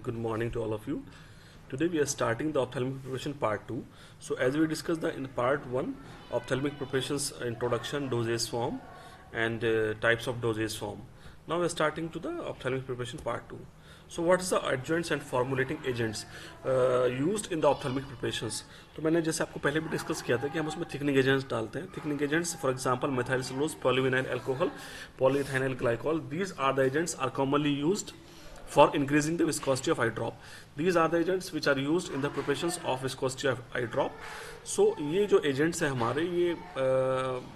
good morning to all of you. Today we are starting the ophthalmic preparation part 2. So as we discussed in part 1, ophthalmic preparations introduction, dosage form and types of dosage form. Now we are starting to the ophthalmic preparation part 2. So what is the adjuvants and formulating agents used in the ophthalmic preparations? तो मैंने जैसे आपको पहले भी discuss किया था कि हम उसमें थिकनिंग एजेंट्स डालते हैं. Thickening agents for example methyl cellulose, polyvinyl alcohol, polyethylene glycol. These are the agents are commonly used for increasing the viscosity of eye drop. These are the agents which are used in the preparations of viscosity of eye drop. So ये जो agents हैं हमारे ये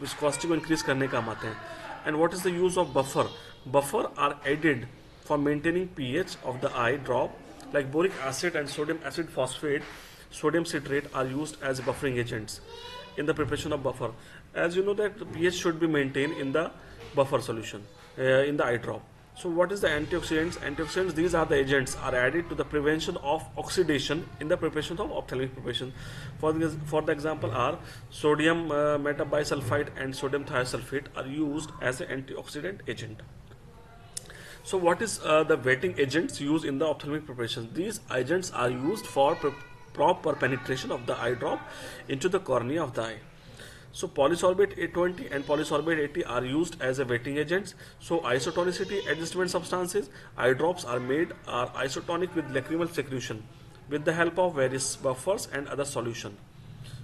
viscosity को increase करने काम आते हैं. And what is the use of buffer? Buffer are added for maintaining pH of the eye drop, like boric acid and sodium acid phosphate, sodium citrate are used as buffering agents in the preparation of buffer. As you know that the pH should be maintained in the buffer solution in the eye drop. So what is the antioxidants? Antioxidants, these are the agents are added to the prevention of oxidation in the preparation of ophthalmic preparation. For the example are sodium metabisulfite and sodium thiosulfate are used as an antioxidant agent. So what is the wetting agents used in the ophthalmic preparation? These agents are used for proper penetration of the eye drop into the cornea of the eye. So polysorbate 820 and polysorbate 80 are used as a wetting agents. So isotonicity adjustment substances, eye drops are isotonic with lacrimal secretion with the help of various buffers and other solution.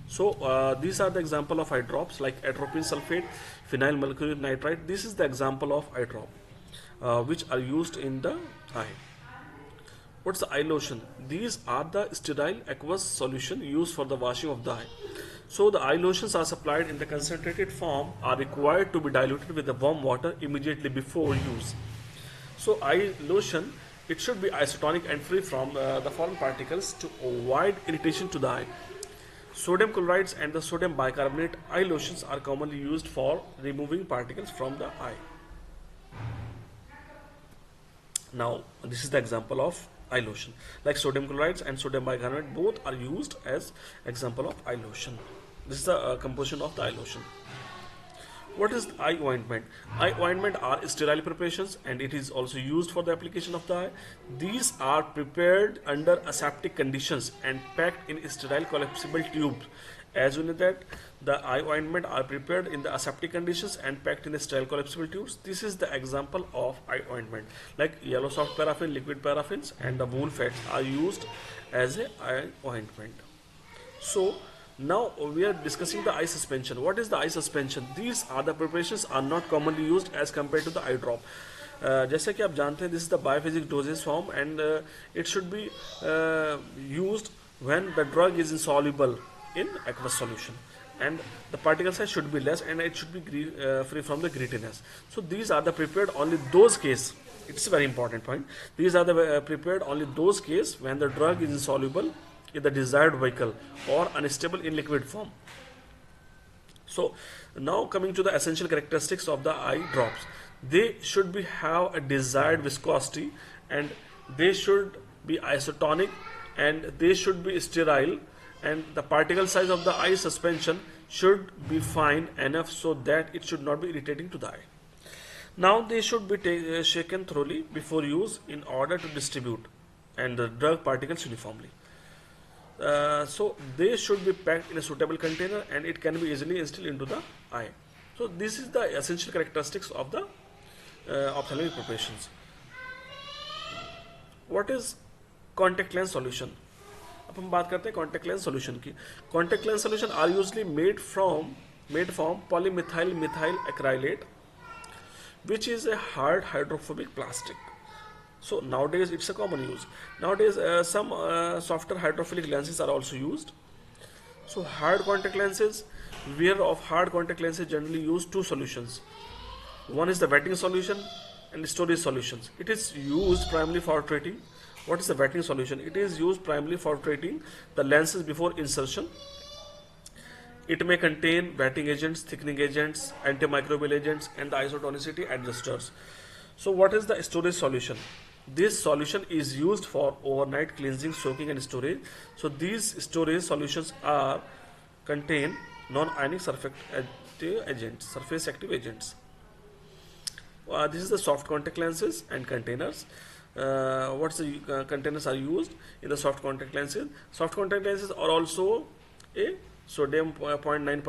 So these are the example of eye drops like atropine sulfate, phenyl mercury nitrite. This is the example of eye drop which are used in the eye. What's the eye lotion? These are the sterile aqueous solution used for the washing of the eye. So the eye lotions are supplied in the concentrated form are required to be diluted with the warm water immediately before use. So eye lotion, it should be isotonic and free from the foreign particles to avoid irritation to the eye. Sodium chlorides and the sodium bicarbonate eye lotions are commonly used for removing particles from the eye. Now this is the example of eye lotion, like sodium chlorides and sodium bicarbonate both are used as example of eye lotion. This is the composition of the eye lotion. What is the eye ointment? Eye ointment are sterile preparations and it is also used for the application of the eye. These are prepared under aseptic conditions and packed in sterile collapsible tubes. As you know that the eye ointment are prepared in the aseptic conditions and packed in sterile collapsible tubes. This is the example of eye ointment, like yellow soft paraffin, liquid paraffins and the wool fats are used as a eye ointment. So now we are discussing the eye suspension. What is the eye suspension? These are the preparations are not commonly used as compared to the eye drop. जैसे कि आप जानते हैं, this is the biophysical dosage form and it should be used when the drug is insoluble in aqueous solution and the particle size should be less and it should be free from the grittiness. So these are the prepared only those case. It's a very important point. These are the prepared only those case when the drug is insoluble in the desired vehicle or unstable in liquid form. So now coming to the essential characteristics of the eye drops. They should have a desired viscosity and they should be isotonic and they should be sterile and the particle size of the eye suspension should be fine enough so that it should not be irritating to the eye. Now they should be shaken thoroughly before use in order to distribute and the drug particles uniformly. So they should be packed in a suitable container and it can be easily instilled into the eye. So this is the essential characteristics of the ophthalmic preparations. What is contact lens solution? अब हम बात करते हैं contact lens solution की. Contact lens solution are usually made from polymethyl methyl acrylate, which is a hard hydrophobic plastic. So nowadays it's a common use. Nowadays some softer hydrophilic lenses are also used. So hard contact lenses, wear of hard contact lenses generally use two solutions. One is the wetting solution and storage solutions. It is used primarily for treating. What is the wetting solution? It is used primarily for treating the lenses before insertion. It may contain wetting agents, thickening agents, antimicrobial agents and the isotonicity adjusters. So what is the storage solution? This solution is used for overnight cleansing, soaking and storage. So these storage solutions contain non-ionic surface active agents. This is the soft contact lenses and containers. what's the containers are used in the soft contact lenses. Soft contact lenses are also a sodium 0.9%